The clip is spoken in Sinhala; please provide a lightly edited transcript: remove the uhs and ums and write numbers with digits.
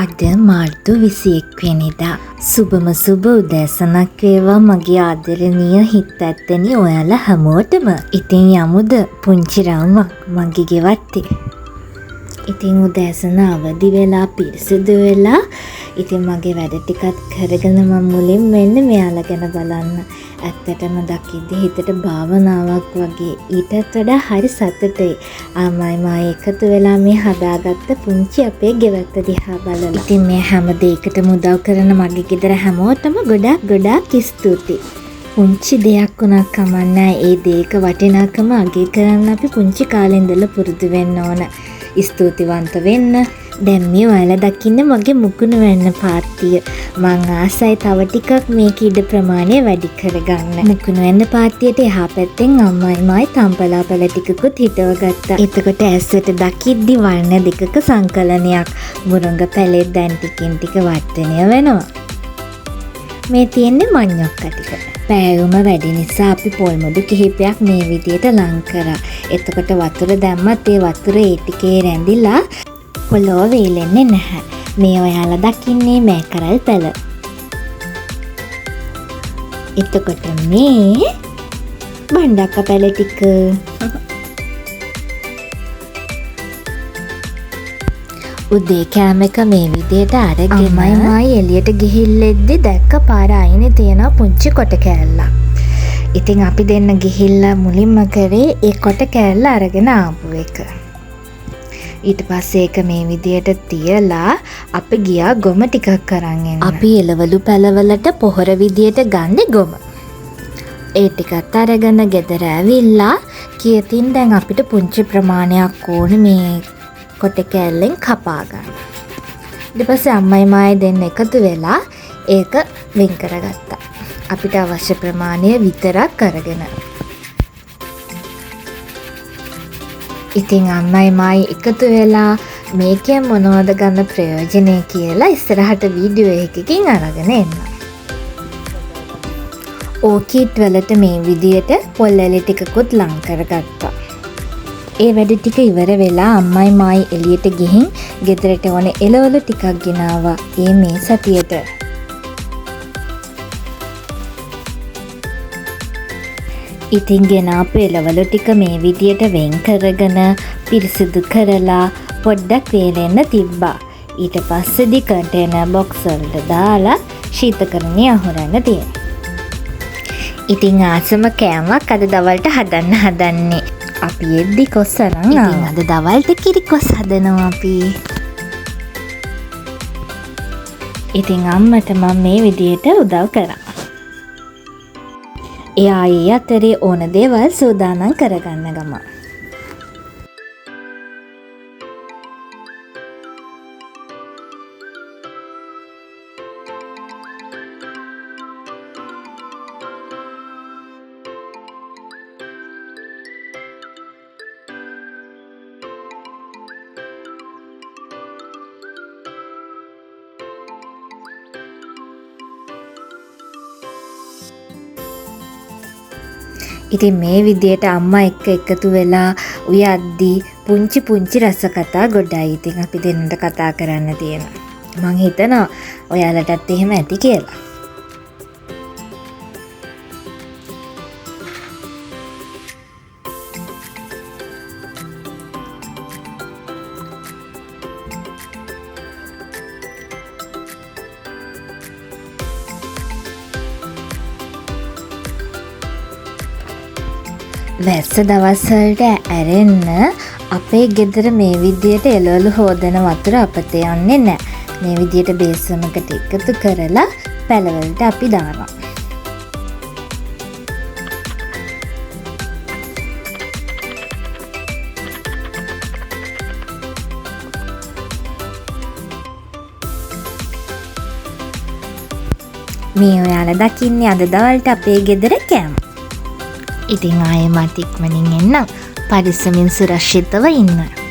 අද මාර්තු 21 වෙනිදා සුබම සුබ උදෑසනක් වේවා මගේ ආදරණීය හිත් ඇත්තනි ඔයාලා හැමෝටම. ඉතින් යමුද පුංචි රාමක් මගේ ගෙවත්තේ. ඉතින් උදෑසන අවදි වෙලා පිරිසිදු වෙලා ඉතින් මගේ වැඩ ටිකත් කරගෙන මම මුලින් මෙන්න මෙයාලා ගැන බලන්න. ඇත්තටම දකිද්දි හිතට භාවනාවක් වගේ ඊටත් වඩා හරි සතුටුයි. ආමයි මායි එකතු වෙලා මේ හදාගත්ත පුංචි අපේ ගෙවත්ත දිහා බලලා. ඉතින් මේ හැම දෙයකටම උදව් කරන මගේ ගෙදර හැමෝටම ගොඩාක් ස්තුතියි. පුංචි දෙයක් වුණා කමන්නේ ඒ දෙයක වටිනාකම අගය කරන්න අපි පුංචි කාලේ ඉඳලා පුරුදු වෙන්න ඕන. ස්තුතිවන්ත වෙන්න. දැන් මේ ඔයාලා දකින්න මගේ මුකුණු වෙන්න පාත්තිය. මං ආසයි තව ටිකක් මේක ඉඩ ප්‍රමාණය වැඩි කරගන්න. මුකුණු වෙන්න පාත්තියට එහා පැත්තෙන් අම්මයි මායි තම්පලා පැල ටිකකුත් හිටව ගත්තා. එතකොට ඇස්සට දකිද්දි වර්ණ දෙකක සංකලනයක්. මුරුංග පැලේ දැන් ටිකින් ටික වර්ධනය වෙනවා. මේ තියෙන්නේ මඤ්ඤොක්ක ටික. පෑයුම වැඩි නිසා අපි පොල් මුඩු කිහිපයක් මේ විදියට ලං කරා. එතකොට වතුර දැම්මත් ඒ වතුර ඒ ටිකේ රැඳිලා පොළොව වේලෙන්නේ නැහැ. මේ ඔයාලා දකින්නේ මෑකරල් පැල. එතකොට මේ බණ්ඩක්ක පැල ටික. උදේ කෑම එක මේ විදියට අරගෙන අම්මයි මායි එළියට ගිහිල්ලෙද්දි දැක්ක පාර අයිනේ තියෙන පුංචි කොට කෑල්ලක්. ඉතින් අපි දෙන්න ගිහිල්ලා මුලින්ම කරේ ඒ කොට කෑල්ල අරගෙන ආපු එක. ඊට පස්සේ ඒක මේ විදියට තියලා අපි ගියා ගොම ටිකක් අරන් එන්න. අපි එළවලු පැලවලට පොහොර විදියට ගන්නේ ගොම. ඒ ටිකත් අරගෙන ගෙදර ඇවිල්ලා කියතින් දැන් අපිට පුංචි ප්‍රමාණයක් ඕනේ මේ කොට කෑල්ලෙන් කපා ගන්න. ඊට පස්සේ අම්මයි මායි දෙන්න එකතු වෙලා ඒක වෙන් කරගත්තා. අපිට අවශ්‍ය ප්‍රමාණය විතරක් අරගෙන. ඉතින් අම්මයි මායි එකතු වෙලා මේකෙන් මොනවද ගන්න ප්‍රයෝජනේ කියලා ඉස්සරහට වීඩියෝ එකකින් අරගෙන එන්න. ඕකිඩ් වලට මේ විදියට පොල්ලැලි ටිකකුත් ලං කරගත්තා. ඒ වැඩ ටික ඉවර වෙලා අම්මයි මායි එළියට ගිහින් ගෙදරට ඕන එළවලු ටිකක් ගෙනාවා. මේ සතියට. ඉතින් ගෙනාපු එළවලු ටික මේ විදියට වෙන් කරගෙන පිරිසිදු කරලා පොඩ්ඩක් වේලෙන්න තිබ්බා. ඊට පස්සේදී කන්ටේනර් බොක්ස් වලට දාලා ශීතකරණයේ අහුරන්න තියෙනවා. ඉතින් ආසම කෑමක් අද දවල්ට හදන්න හදන්නේ. අපි එද්දි කොස් අරන් ඉතින් අද දවල්ට කිරි කොස් හදනවා අපි. ඉතින් අම්මට මම මේ විදියට උදව් කරා. එයා ඒ අතරේ ඕන දේවල් සූදානම් කරගන්න ගම. ඉතින් මේ විදියට අම්මා එක්ක එකතු වෙලා උයද්දී පුංචි රස කතා ගොඩයි. ඉතින් අපි දෙන්නට කතා කරන්න තියෙනවා. මං හිතනවා ඔයාලටත් එහෙම ඇති කියලා. වැස්ස දවස්වලට ඇරෙන්න අපේ ගෙදර මේ විදියට එළවලු හොදන වතුර අපත යන්නේ නැහැ. මේ විදියට බේසමකට එකතු කරලා පැලවලට අපි දානවා. මේ ඔයාලා දකින්නේ අද දවල්ට අපේ ගෙදර කෑම. ඉතින් ආයෙමත් ඉක්මනින් එන්නම්. පරිස්සමින් සුරක්ෂිතව ඉන්න.